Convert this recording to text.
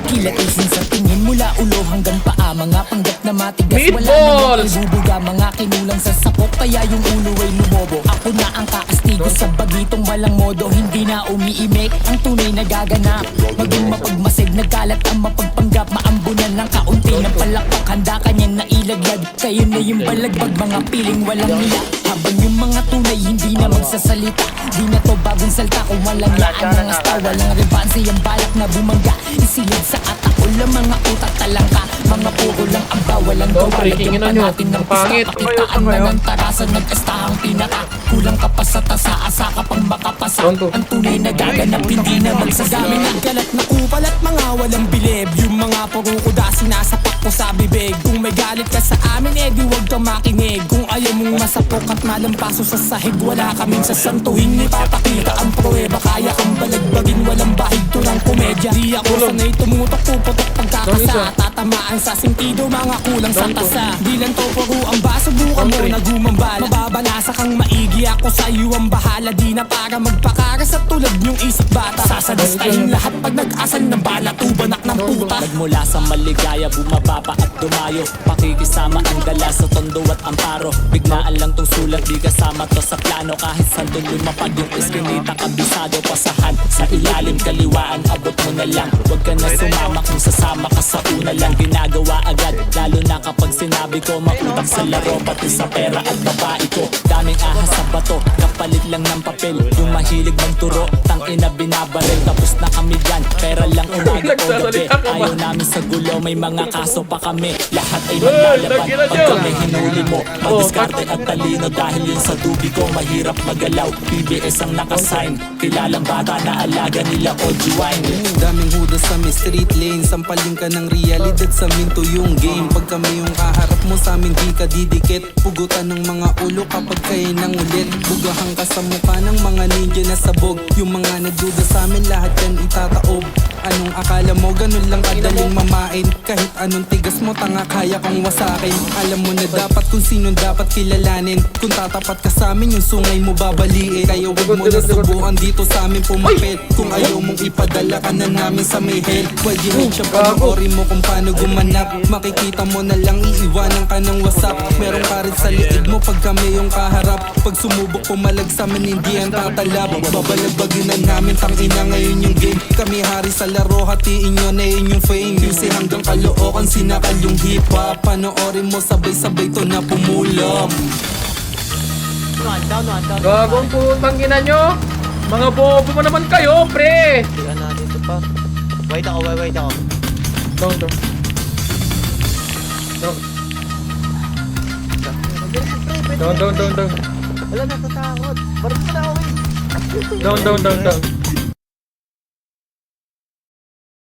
Kilatisin sa tingin mula ulo hanggang paa. Mga panggap na matigas, Meatballs! wala namang ibubuga. Mga kinulang sa sapok, kaya yung ulo ay lumobo. Ako na ang kaastigo sa bagitong walang modo. Hindi na umiimik ang tunay na gaganap. Maging mapagmasig, nagkalat ang mapagpanggap. Maambunan ng kaunti ng palakpak, handa kanyang nailaglag. Kayo na yung balagbag, mga piling walang nila. Habang yung mga tunay hindi na magsasalita. Di na to bagong salta kung walang yaan ng asta. Walang rebansi ang balak na bumangga. Isilid sa ataol ang mga utak talangka. Mga puro lang ang bawalang gawa. breaking Lagyan ina pa nyo. natin ng Pangit. pista. Pakitaan na ng tarasan, nag-astahang pinaka. Kulang ka pa sa tasa, asa ka pang makapasa. Tonto. Ang tunay na gaganap, hindi na magsasami. Nagkalat na kupal at mga walang bilib. Yung mga parukuda, sinasapak ko sa bibig. Kung may galit ka sa amin, eh di wag kang makinig. Kung ayaw mong masapok at malampaso sa sahig, wala kaming sasantuhin. Ipapakita ang pruweba, kaya kang balagbagin. Walang bahid to ng komedya. Di ako sanay tumutok, puputok pagkakasa. Tatamaan sa sentido, mga kulang sa tasa. Di lang to puro ang baso, buka mo na gumambala. Mababanasa kang maigi, ako sa iyo ang bahala. Di na para magpakaras at tulad yung isip bata. Sasadastahin lahat pag nag-asal ng bala. Tubanak ng puta. Nagmula sa maligaya, bumaba pa at dumayo. Pakikisama ang dala sa tondo at amparo. Biglaan lang tong sulat, di kasama to sa plano. Kahit saan doon lumapag yung iskinita, kabisado pasahan. Sa ilalim kaliwaan, abot mo na lang. Huwag ka na sumama kung sasama ka sa una lang. Ginagawa agad, lalo na kapag sinabi ko mautak sa laro, pati sa pera at babae ko. Daming ahas sa bato, kapalit lang ng papel. Yung mahilig magturo, tangina binabaril. Tapos na kami dyan, pera lang umaga o gabi. Ayaw namin sa gulo, may mga kaso pa kami. Lahat ay maglalaban, pag kami hinuli mo. Mag-diskarte at talino, dahil yun sa dubi ko. Mahirap magalaw, PBS ang nakasign. Kilalang bata na alaga nila o G-Wine. Daming hudas sa may street lane. Sampalin ka ng realidad sa minto yung game. Pag kami yung kaharap mo sa amin, di ka didikit. Pugutan ng mga ulo kapag kayo nang ulit. Bugahan ka sa mukha ng mga ninja na sabog. Yung mga nagduda sa amin, lahat yan itataob. Anong akala mo, ganun lang kadaling mamain. Kahit anong tigas mo, tanga kaya kang wasakin. Alam mo na dapat kung sino dapat kilalanin. Kung tatapat ka sa amin, yung sungay mo babaliin. Kaya wag mo na subukan dito sa amin pumapit. Kung ayaw mong ipadala ka na namin sa may hell. Well, yun siya, panoorin mo kung paano gumanap. Makikita mo na lang, iiwanan ka ng wasap. Meron ka rin sa liig mo pag kami yung kaharap. Pag sumubok pumalag sa amin, hindi ang tatalab. Babalabagin na namin, tangina ngayon yung game. Kami hari sa laro, hatiin nyo na inyong fame. Music hanggang Caloocan, sinakal yung hip-hop. Panoorin mo sabay-sabay to na pumulong. Gagong putang ina nyo. Mga bobo mo naman kayo, pre. Tingnan natin ito pa. Wait ako. Down. Down. Wala, natatakot. Barang na ako eh. Down.